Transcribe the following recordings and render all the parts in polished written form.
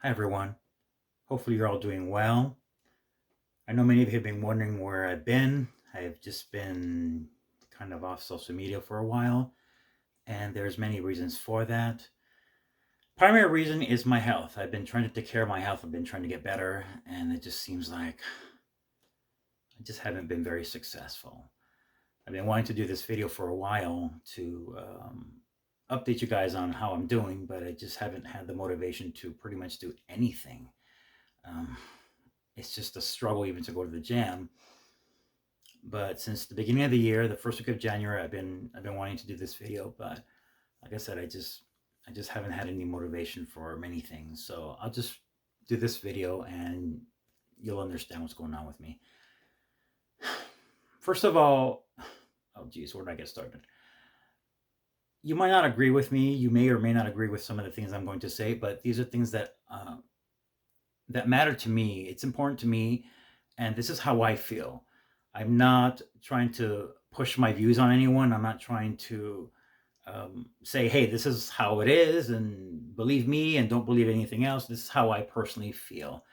Hi, everyone. Hopefully, you're all doing well. I know many of you have been wondering where I've been. I've just been kind of off social media for a while, and there's many reasons for that. Primary reason is my health. I've been trying to take care of my health. I've been trying to get better, and it just seems like I just haven't been very successful. I've been wanting to do this video for a while to update you guys on how I'm doing, but I just haven't had the motivation to pretty much do anything. Um, it's just a struggle even to go to the gym. But since the beginning of the year, the first week of January, I've been wanting to do this video, but like I said, I just haven't had any motivation for many things. So I'll just do this video and you'll understand what's going on with me. First of all, oh geez, where did I get started? You might not agree with me. You may or may not agree with some of the things I'm going to say, but these are things that matter to me. It's important to me, and this is how I feel. I'm not trying to push my views on anyone. I'm not trying to say, hey, this is how it is, and believe me and don't believe anything else. This is how I personally feel.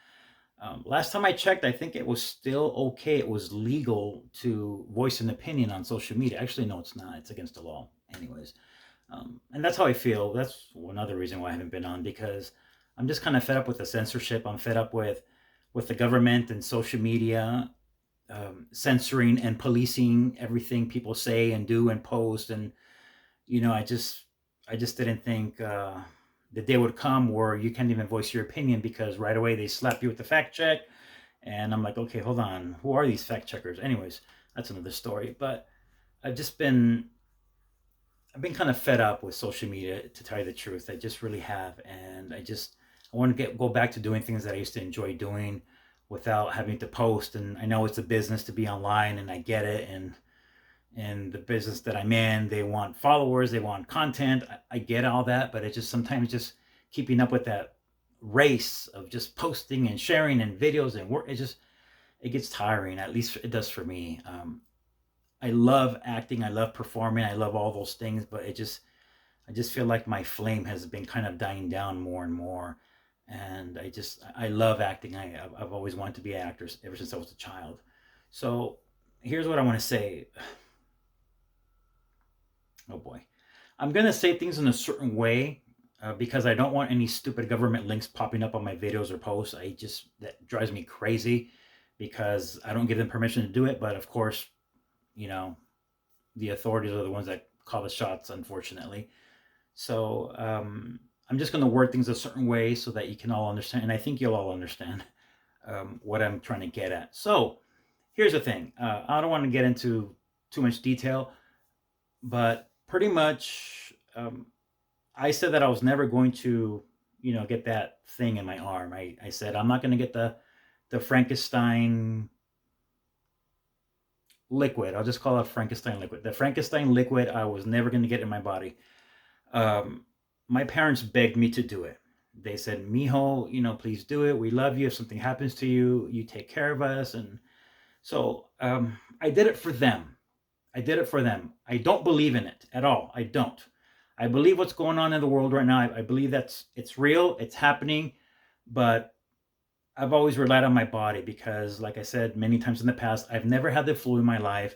Last time I checked, I think it was still okay. It was legal to voice an opinion on social media. Actually, no, it's not. It's against the law. Anyways, and that's how I feel. That's another reason why I haven't been on, because I'm just kind of fed up with the censorship. I'm fed up with the government and social media censoring and policing everything people say and do and post. And I just didn't think the day would come where you can't even voice your opinion because right away they slap you with the fact check. And I'm like, okay, hold on, who are these fact checkers? Anyways, that's another story. But I've just been I've been kind of fed up with social media, to tell you the truth. I just really have, and I want to go back to doing things that I used to enjoy doing without having to post. And I know it's a business to be online, and I get it. And the business that I'm in, they want followers, they want content. I get all that, but it just sometimes just keeping up with that race of just posting and sharing and videos and work. It gets tiring. At least it does for me. I love acting. I love performing. I love all those things, but I just feel like my flame has been kind of dying down more and more. And I love acting. I've always wanted to be an actor ever since I was a child. So here's what I want to say. Oh boy. I'm going to say things in a certain way because I don't want any stupid government links popping up on my videos or posts. That drives me crazy because I don't give them permission to do it. But of course, you know, the authorities are the ones that call the shots, unfortunately. So I'm just going to word things a certain way so that you can all understand. And I think you'll all understand what I'm trying to get at. So here's the thing. I don't want to get into too much detail, but pretty much I said that I was never going to, get that thing in my arm. I said, I'm not going to get the Frankenstein liquid. I'll just call it Frankenstein liquid. The Frankenstein liquid, I was never going to get in my body. Um, my parents begged me to do it. They said, Mijo, please do it. We love you. If something happens to you, you take care of us. And so I did it for them. I did it for them. I don't believe in it at all. I don't. I believe what's going on in the world right now. I believe it's real. It's happening. But I've always relied on my body because, like I said many times in the past, I've never had the flu in my life.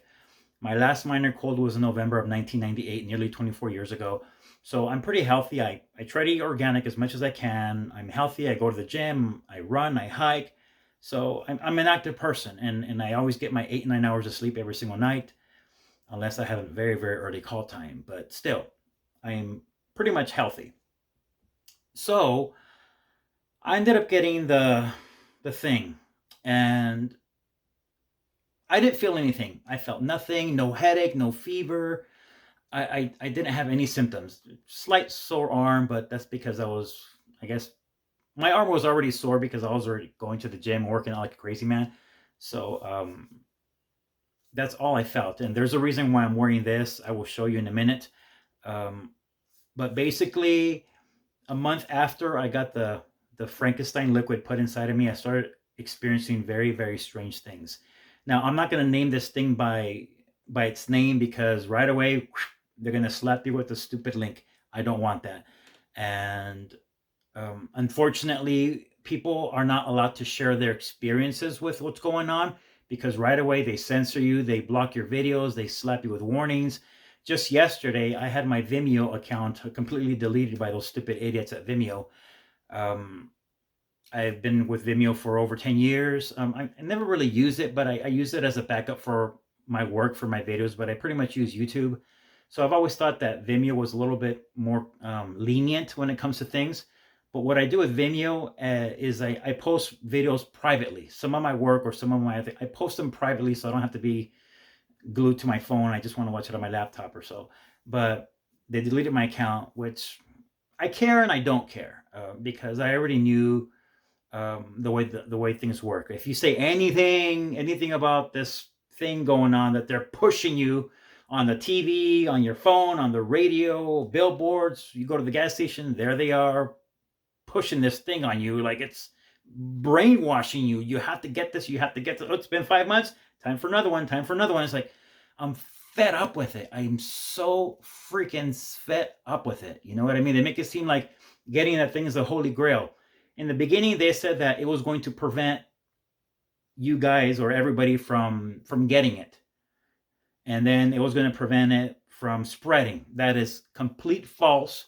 My last minor cold was in November of 1998, nearly 24 years ago. So I'm pretty healthy. I try to eat organic as much as I can. I'm healthy. I go to the gym. I run. I hike. So I'm an active person, and I always get my 8 and 9 hours of sleep every single night, unless I have a very, very early call time. But still, I'm pretty much healthy. So I ended up getting the thing, and I didn't feel anything. I felt nothing, no headache, no fever. I didn't have any symptoms. Slight sore arm, but that's because I guess, my arm was already sore because I was already going to the gym, working out like a crazy man. So that's all I felt. And there's a reason why I'm wearing this. I will show you in a minute. Um, but basically, a month after I got the Frankenstein liquid put inside of me, I started experiencing very, very strange things. Now, I'm not going to name this thing by its name because right away they're going to slap you with a stupid link. I don't want that. And Unfortunately, people are not allowed to share their experiences with what's going on because right away they censor you, they block your videos, they slap you with warnings. Just yesterday, I had my Vimeo account completely deleted by those stupid idiots at Vimeo. Um, I've been with Vimeo for over 10 years. I never really use it, but I use it as a backup for my work, for my videos, but I pretty much use YouTube. So I've always thought that Vimeo was a little bit more lenient when it comes to things. But what I do with Vimeo is I post videos privately. Some of my work or some of my, I post them privately so I don't have to be glued to my phone. I just want to watch it on my laptop or so. But they deleted my account, which I care and I don't care because I already knew the way things work. If you say anything about this thing going on that they're pushing you on the TV, on your phone, on the radio, billboards, you go to the gas station, there they are pushing this thing on you like it's brainwashing you. You have to get this. You have to get this. Oh, it's been 5 months. Time for another one. Time for another one. It's like I'm fed up with it. I'm so freaking fed up with it. You know what I mean? They make it seem like getting that thing is the holy grail. In the beginning, they said that it was going to prevent you guys or everybody from getting it, and then it was going to prevent it from spreading. That is complete false.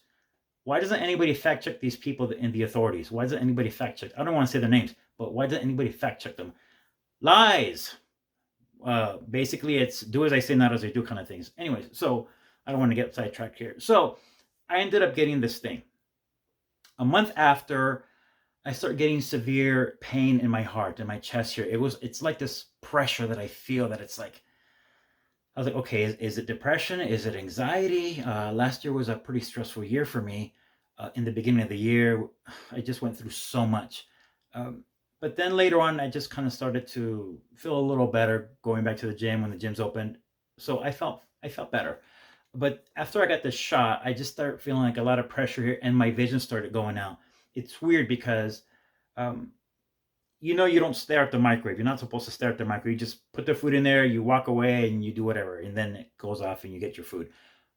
Why doesn't anybody fact check these people in the authorities? Why doesn't anybody fact check? I don't want to say their names, but why doesn't anybody fact check them? Lies. Basically, it's do as I say, not as I do kind of things. Anyways, so I don't want to get sidetracked here. So I ended up getting this thing. A month after, I start getting severe pain in my heart, in my chest here. It's like this pressure that I feel that it's like, I was like, okay, is it depression? Is it anxiety? Last year was a pretty stressful year for me. In the beginning of the year, I just went through so much. Um, but then later on, I just kind of started to feel a little better going back to the gym when the gyms opened. So I felt better. But after I got the shot, I just started feeling like a lot of pressure here, and my vision started going out. It's weird because um, you don't stare at the microwave. You're not supposed to stare at the microwave. You just put the food in there, you walk away, and you do whatever, and then it goes off and you get your food.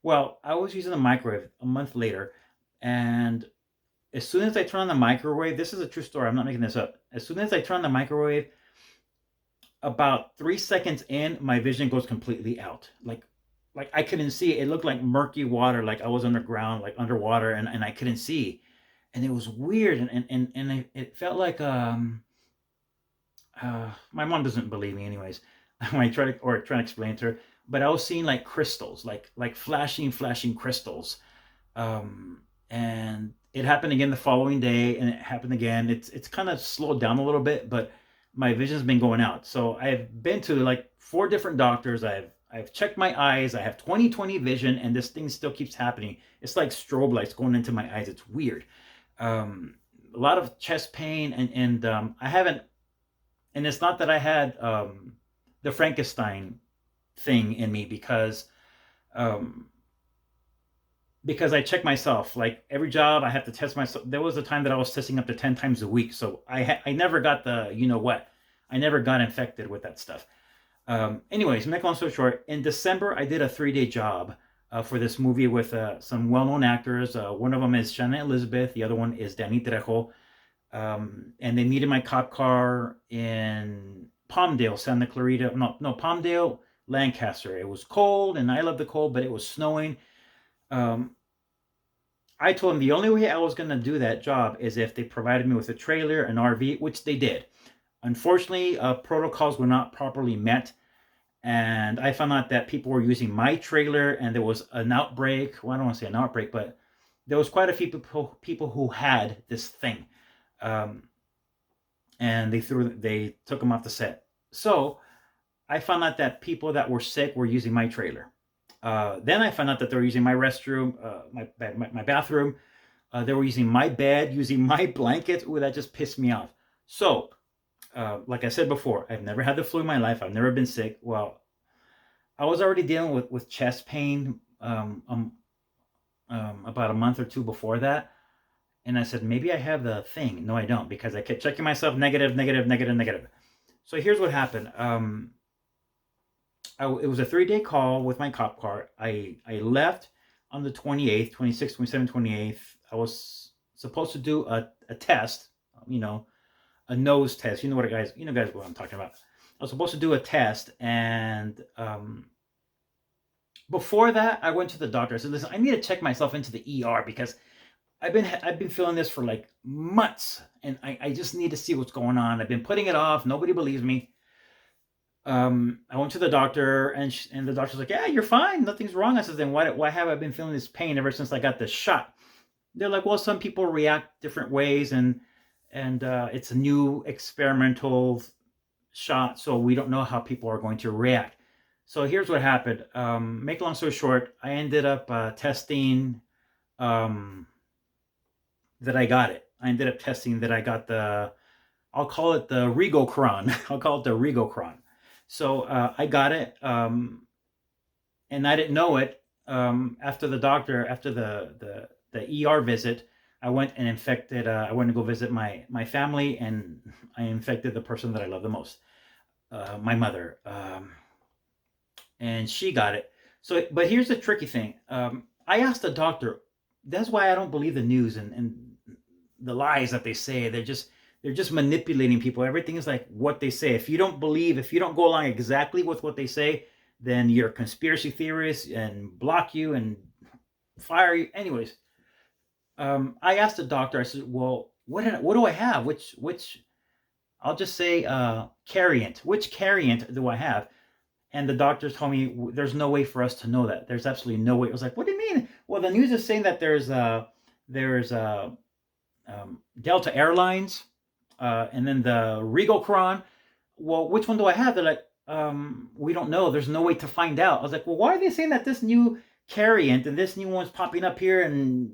Well, I was using the microwave a month later, and as soon as I turn on the microwave, this is a true story. I'm not making this up. As soon as I turn on the microwave, about 3 seconds in, my vision goes completely out. Like I couldn't see it. It looked like murky water, like I was underground, like underwater, and I couldn't see. And it was weird, and it felt like my mom doesn't believe me anyways when I try to explain to her, but I was seeing like crystals, like flashing crystals. And it happened again the following day, and it happened again. It's kind of slowed down a little bit, but my vision's been going out. So I've been to like 4 different doctors. I've checked my eyes. I have 20/20 vision, and this thing still keeps happening. It's like strobe lights going into my eyes. It's weird. Um, a lot of chest pain, and I haven't. And it's not that I had the Frankenstein thing in me um, because I check myself. Like every job, I have to test myself. There was a time that I was testing up to 10 times a week, so I never got the what. I never got infected with that stuff. Anyways, make long story short, in December I did a 3-day job for this movie with some well-known actors. One of them is Shanna Elizabeth. The other one is Danny Trejo. And they needed my cop car in Palmdale, Santa Clarita. No, Palmdale, Lancaster. It was cold, and I love the cold, but it was snowing. Um, I told them the only way I was going to do that job is if they provided me with a trailer, an RV, which they did. Unfortunately, protocols were not properly met, and I found out that people were using my trailer, and there was an outbreak. Well, I don't want to say an outbreak, but there was quite a few people who had this thing. Um, and they took them off the set. So I found out that people that were sick were using my trailer. Then I found out that they were using my restroom, my bathroom. They were using my bed, using my blankets. Ooh, that just pissed me off. So, like I said before, I've never had the flu in my life. I've never been sick. Well, I was already dealing with chest pain about a month or two before that. And I said, maybe I have the thing. No, I don't, because I kept checking myself negative, negative, negative, negative. So here's what happened. It was a 3-day call with my cop car. I left on the 28th, 26th, 27th, 28th. I was supposed to do a test, you know, a nose test. You know what, guys? You know, guys, what I'm talking about. I was supposed to do a test, and before that, I went to the doctor. I said, "Listen, I need to check myself into the ER because I've been feeling this for like months, and I just need to see what's going on. I've been putting it off. Nobody believes me." I went to the doctor, and the doctor's like, "Yeah, you're fine. Nothing's wrong." I said, "Then why have I been feeling this pain ever since I got this shot?" They're like, "Well, some people react different ways, and it's a new experimental shot, so we don't know how people are going to react." So here's what happened. Make a long story short, I ended up testing um, that I got it. I ended up testing that I got I'll call it the Rigo cron. I'll call it the Rigo cron. So I got it, and I didn't know it. After the ER visit, I went and infected. I went to go visit my family, and I infected the person that I love the most, my mother, and she got it. So, but here's the tricky thing. I asked the doctor. That's why I don't believe the news and the lies that they say. They're just manipulating people. Everything is like what they say. If you don't believe, if you don't go along exactly with what they say, then you're a conspiracy theorist and block you and fire you. Anyways, I asked the doctor. I said, "Well, what do I have? Which I'll just say variant. Which variant do I have?" And the doctors told me there's no way for us to know that. There's absolutely no way. I was like, "What do you mean?" Well, the news is saying that there's Delta Airlines, and then the Rigo Cron. Well, which one do I have? They're like, we don't know. There's no way to find out. I was like, well, why are they saying that this new variant and this new one's popping up here? And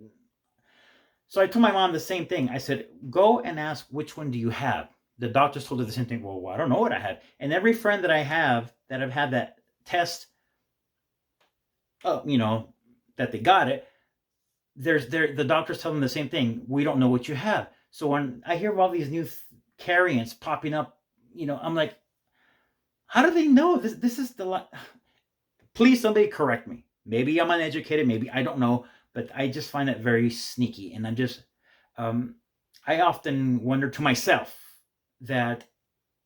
so I told my mom the same thing. I said, go and ask which one do you have. The doctors told her the same thing. Well, I don't know what I had. And every friend that I have that have had that test, you know, that they got it, the doctors tell them the same thing. We don't know what you have. So when I hear of all these new variants popping up, I'm like, how do they know this is please somebody correct me. Maybe I'm uneducated, maybe I don't know, but I just find that very sneaky. And um I often wonder to myself that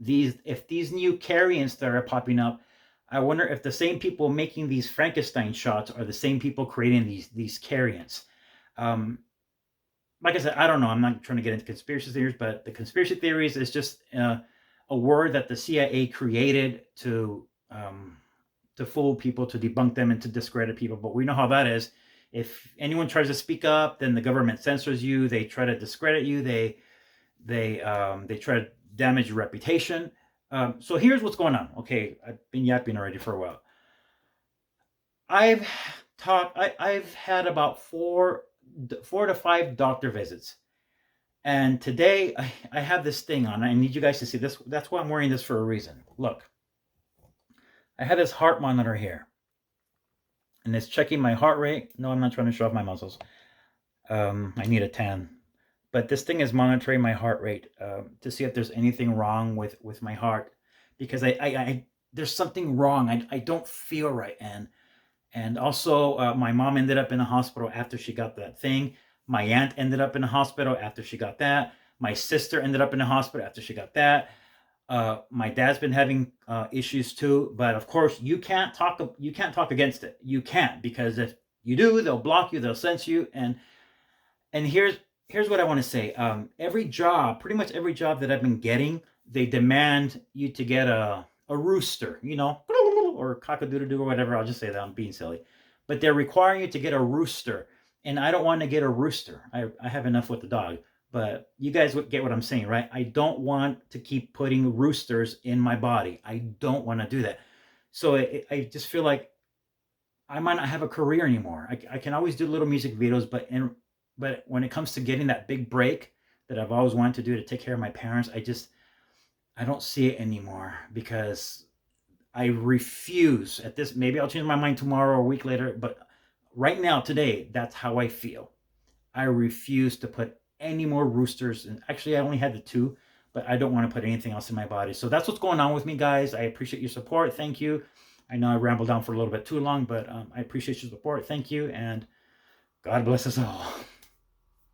if these new variants that are popping up, I wonder if the same people making these Frankenstein shots are the same people creating these variants. um like I said, I don't know. I'm not trying to get into conspiracy theories, but the conspiracy theories is just a word that the CIA created to fool people, to debunk them, and to discredit people. But we know how that is. If anyone tries to speak up, then the government censors you. They try to discredit you. They try to damage your reputation. So here's what's going on. Okay, I've been yapping already for a while. I've had about four to five doctor visits. And today I have this thing on. I need you guys to see this. That's why I'm wearing this for a reason. Look, I have this heart monitor here, and it's checking my heart rate. No, I'm not trying to show off my muscles. I need a tan. But this thing is monitoring my heart rate to see if there's anything wrong with my heart, because I there's something wrong. I don't feel right, and also my mom ended up in the hospital after she got that thing. My aunt ended up in the hospital after she got that. My sister ended up in the hospital after she got that. My dad's been having issues too, but of course you can't talk against it. You can't, because if you do, they'll block you, they'll censor you, and here's what I want to say. Pretty much every job that I've been getting, they demand you to get a rooster, or cock-a-doodle-doo or whatever. I'll just say that I'm being silly, but they're requiring you to get a rooster, and I don't want to get a rooster. I have enough with the dog, but you guys would get what I'm saying, right? I don't want to keep putting roosters in my body. I don't want to do that. So I just feel like I might not have a career anymore. I can always do little music videos, but when it comes to getting that big break that I've always wanted to do to take care of my parents, I don't see it anymore, because I refuse at this. Maybe I'll change my mind tomorrow or a week later, but right now, today, that's how I feel. I refuse to put any more roosters. And actually, I only had the two, but I don't want to put anything else in my body. So that's what's going on with me, guys. I appreciate your support. Thank you. I know I rambled on for a little bit too long, but I appreciate your support. Thank you, and God bless us all.